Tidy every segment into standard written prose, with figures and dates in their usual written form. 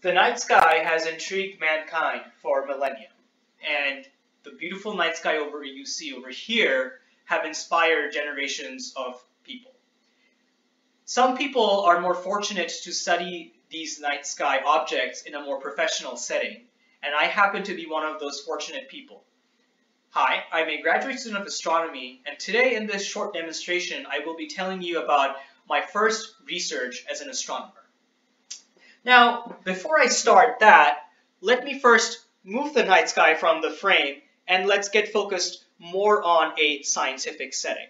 The night sky has intrigued mankind for millennia, and the beautiful night sky you see over here have inspired generations of people. Some people are more fortunate to study these night sky objects in a more professional setting, and I happen to be one of those fortunate people. Hi, I'm a graduate student of astronomy, and today in this short demonstration I will be telling you about my first research as an astronomer. Now, before I start that, let me first move the night sky from the frame and let's get focused more on a scientific setting.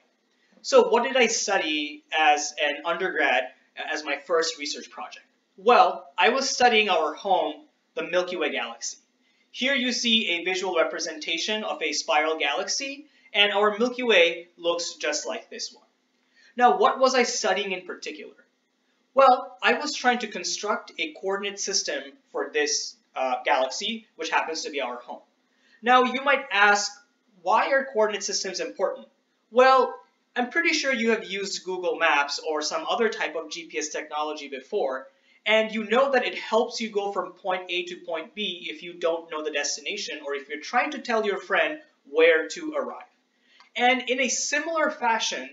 So what did I study as an undergrad as my first research project? Well, I was studying our home, the Milky Way galaxy. Here you see a visual representation of a spiral galaxy, and our Milky Way looks just like this one. Now, what was I studying in particular? Well, I was trying to construct a coordinate system for this galaxy, which happens to be our home. Now, you might ask, why are coordinate systems important? Well, I'm pretty sure you have used Google Maps or some other type of GPS technology before, and you know that it helps you go from point A to point B if you don't know the destination or if you're trying to tell your friend where to arrive. And in a similar fashion,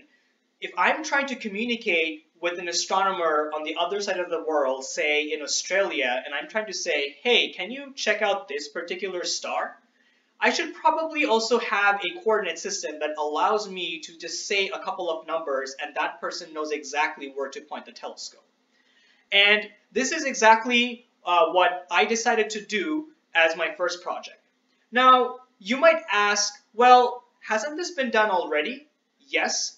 if I'm trying to communicate with an astronomer on the other side of the world, say in Australia, and I'm trying to say, hey, can you check out this particular star? I should probably also have a coordinate system that allows me to just say a couple of numbers and that person knows exactly where to point the telescope. And this is exactly what I decided to do as my first project. Now, you might ask, well, hasn't this been done already? Yes.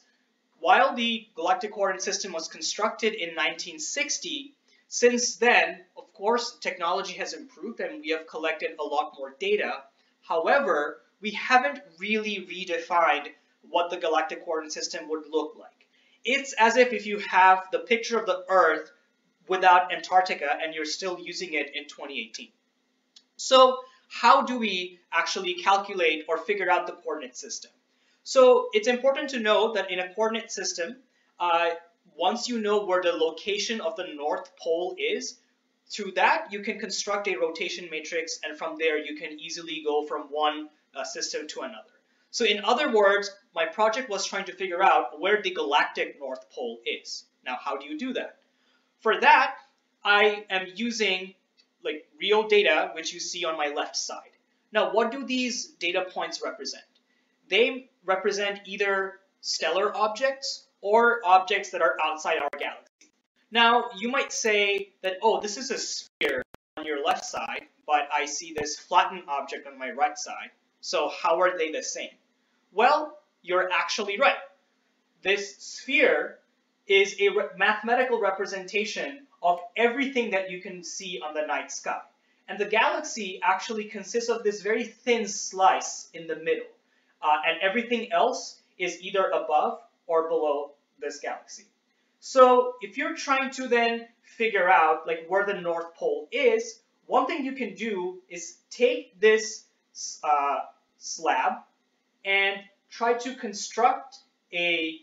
While the galactic coordinate system was constructed in 1960, since then, of course, technology has improved and we have collected a lot more data. However, we haven't really redefined what the galactic coordinate system would look like. It's as if you have the picture of the Earth without Antarctica and you're still using it in 2018. So how do we actually calculate or figure out the coordinate system? So it's important to know that in a coordinate system, once you know where the location of the North Pole is, through that you can construct a rotation matrix, and from there you can easily go from one system to another. So in other words, my project was trying to figure out where the galactic North Pole is. Now, how do you do that? For that, I am using real data, which you see on my left side. Now, what do these data points represent? They represent either stellar objects or objects that are outside our galaxy. Now, you might say that, oh, this is a sphere on your left side, but I see this flattened object on my right side. So how are they the same? Well, you're actually right. This sphere is a mathematical representation of everything that you can see on the night sky. And the galaxy actually consists of this very thin slice in the middle. And everything else is either above or below this galaxy. So if you're trying to then figure out where the North Pole is, one thing you can do is take this slab and try to construct a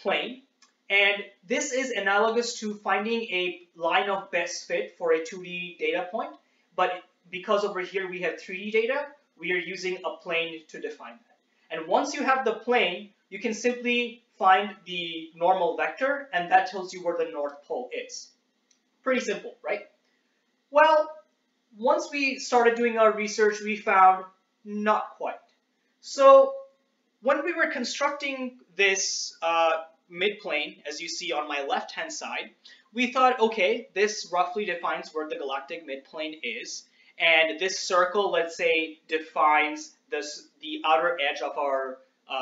plane. And this is analogous to finding a line of best fit for a 2D data point. But because over here we have 3D data, we are using a plane to define that. And once you have the plane, you can simply find the normal vector, and that tells you where the North Pole is. Pretty simple, right? Well, once we started doing our research, we found not quite. So when we were constructing this midplane, as you see on my left-hand side, we thought, okay, this roughly defines where the galactic midplane is. And this circle, let's say, defines the outer edge of our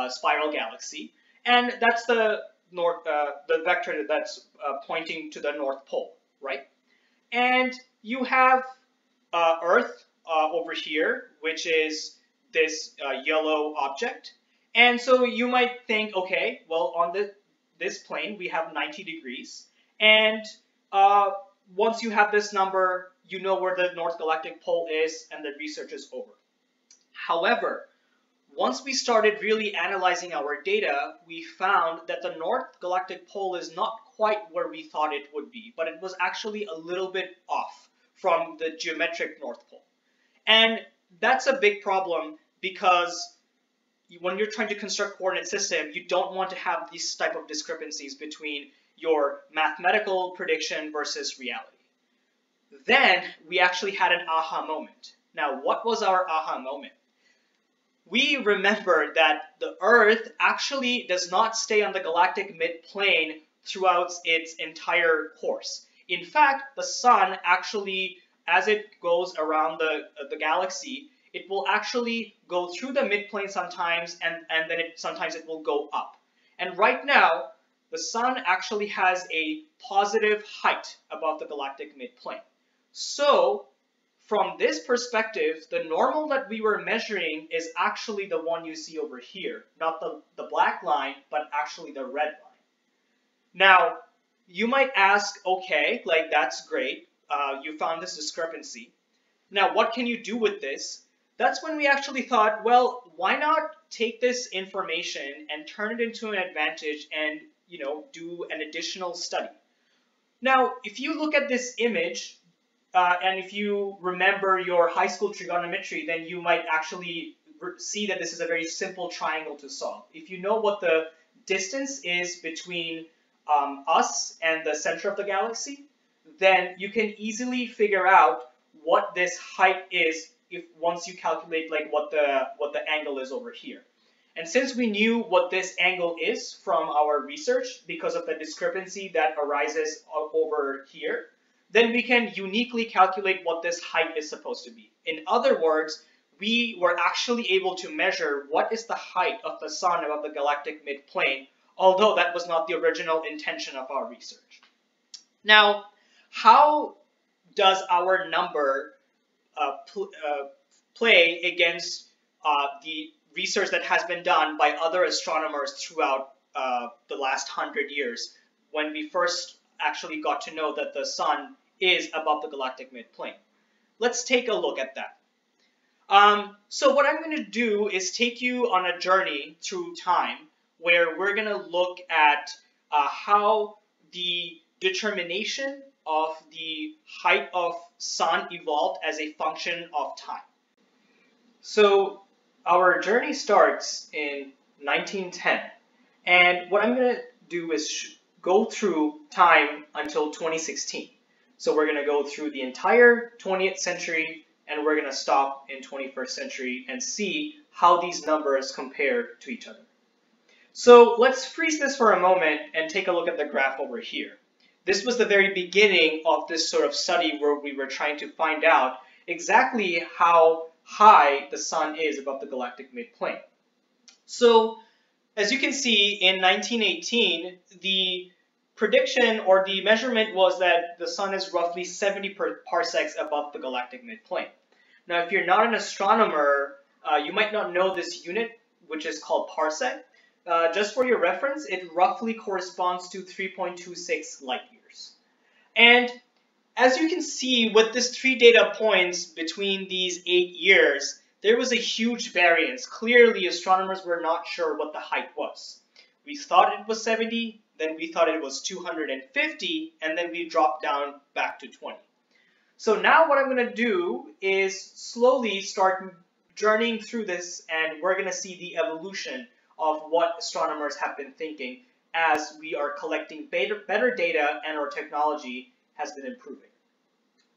spiral galaxy, and that's the vector that's pointing to the North Pole, right? And you have Earth over here, which is this yellow object, and so you might think, okay, well, on this plane we have 90 degrees, and once you have this number, you know where the North Galactic Pole is, and the research is over. However, once we started really analyzing our data, we found that the North Galactic Pole is not quite where we thought it would be, but it was actually a little bit off from the geometric North Pole. And that's a big problem because when you're trying to construct coordinate system, you don't want to have these type of discrepancies between your mathematical prediction versus reality. Then we actually had an aha moment. Now, what was our aha moment? We remembered that the Earth actually does not stay on the galactic mid-plane throughout its entire course. In fact, the sun actually, as it goes around the galaxy, it will actually go through the midplane sometimes, and then sometimes it will go up. And right now, the sun actually has a positive height above the galactic midplane. So, from this perspective, the normal that we were measuring is actually the one you see over here, not the black line, but actually the red line. Now, you might ask, okay, like that's great, you found this discrepancy. Now, what can you do with this? That's when we actually thought, well, why not take this information and turn it into an advantage and, do an additional study. Now, if you look at this image, and if you remember your high school trigonometry, then you might actually see that this is a very simple triangle to solve. If you know what the distance is between us and the center of the galaxy, then you can easily figure out what this height is if once you calculate like what the angle is over here. And since we knew what this angle is from our research because of the discrepancy that arises over here, then we can uniquely calculate what this height is supposed to be. In other words, we were actually able to measure what is the height of the sun above the galactic midplane, although that was not the original intention of our research. Now, how does our number play against the research that has been done by other astronomers throughout the last 100 years when we first actually got to know that the sun is above the galactic midplane? Let's take a look at that. So what I'm going to do is take you on a journey through time where we're going to look at how the determination of the height of sun evolved as a function of time. So our journey starts in 1910, and what I'm going to do is go through time until 2016. So we're going to go through the entire 20th century, and we're going to stop in 21st century and see how these numbers compare to each other. So let's freeze this for a moment and take a look at the graph over here. This was the very beginning of this sort of study where we were trying to find out exactly how high the sun is above the galactic midplane. So as you can see, in 1918, the prediction or the measurement was that the sun is roughly 70 parsecs above the galactic midplane. Now, if you're not an astronomer, you might not know this unit, which is called parsec. Just for your reference, it roughly corresponds to 3.26 light years. And as you can see, with this 3 data points between these 8 years, there was a huge variance. Clearly, astronomers were not sure what the height was. We thought it was 70, then we thought it was 250, and then we dropped down back to 20. So now what I'm going to do is slowly start journeying through this, and we're going to see the evolution of what astronomers have been thinking as we are collecting better data and our technology has been improving.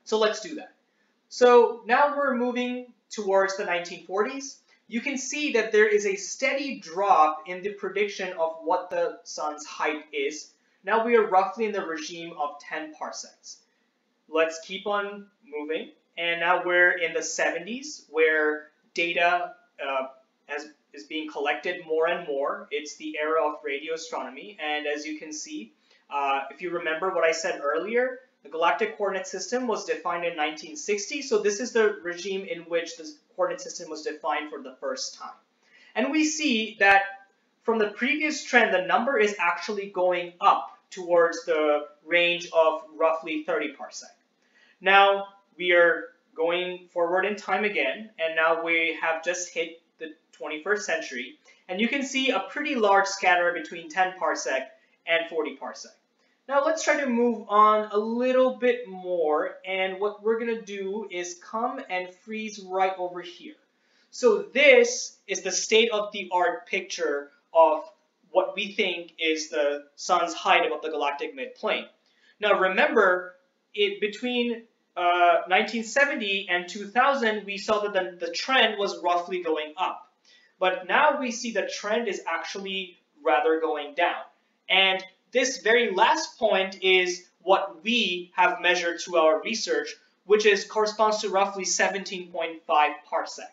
So let's do that. So now we're moving towards the 1940s. You can see that there is a steady drop in the prediction of what the sun's height is. Now we are roughly in the regime of 10 parsecs. Let's keep on moving. And now we're in the 70s where data is being collected more and more. It's the era of radio astronomy. And as you can see, if you remember what I said earlier, the galactic coordinate system was defined in 1960. So this is the regime in which the coordinate system was defined for the first time. And we see that from the previous trend, the number is actually going up towards the range of roughly 30 parsec. Now we are going forward in time again, and now we have just hit the 21st century, and you can see a pretty large scatter between 10 parsec and 40 parsec. Now let's try to move on a little bit more, and what we're going to do is come and freeze right over here. So this is the state-of-the-art picture of what we think is the sun's height above the galactic midplane. Now remember, between 1970 and 2000, we saw that the trend was roughly going up. But now we see the trend is actually rather going down. And this very last point is what we have measured through our research, which corresponds to roughly 17.5 parsec.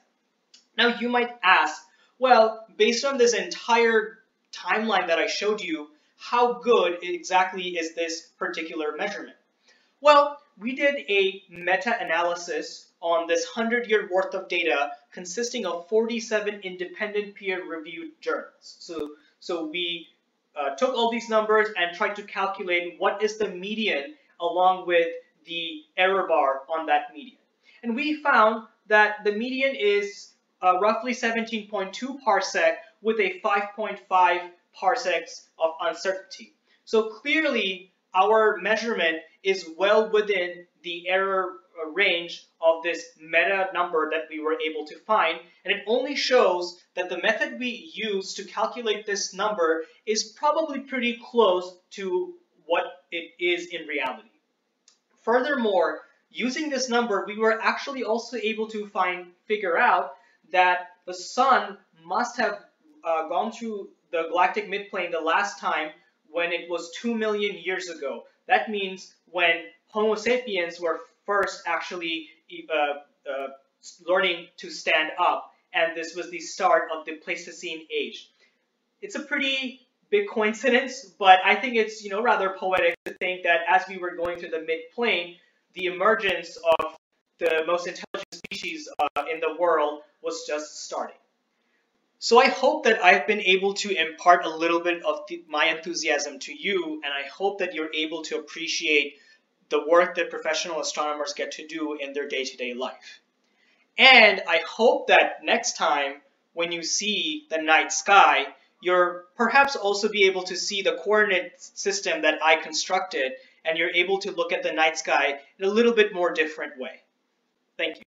Now you might ask, well, based on this entire timeline that I showed you, how good exactly is this particular measurement? Well, we did a meta-analysis on this 100-year worth of data consisting of 47 independent peer-reviewed journals. So we took all these numbers and tried to calculate what is the median along with the error bar on that median. And we found that the median is roughly 17.2 parsec with a 5.5 parsecs of uncertainty. So clearly our measurement is well within the error range of this meta number that we were able to find, and it only shows that the method we use to calculate this number is probably pretty close to what it is in reality. Furthermore, using this number, we were actually also able to figure out that the sun must have gone through the galactic midplane the last time when it was 2 million years ago. That means when Homo sapiens were first actually learning to stand up, and this was the start of the Pleistocene age. It's a pretty big coincidence, but I think it's rather poetic to think that as we were going through the mid-plane, the emergence of the most intelligent species in the world was just starting. So I hope that I've been able to impart a little bit of my enthusiasm to you, and I hope that you're able to appreciate the work that professional astronomers get to do in their day-to-day life. And I hope that next time when you see the night sky, you'll perhaps also be able to see the coordinate system that I constructed, and you're able to look at the night sky in a little bit more different way. Thank you.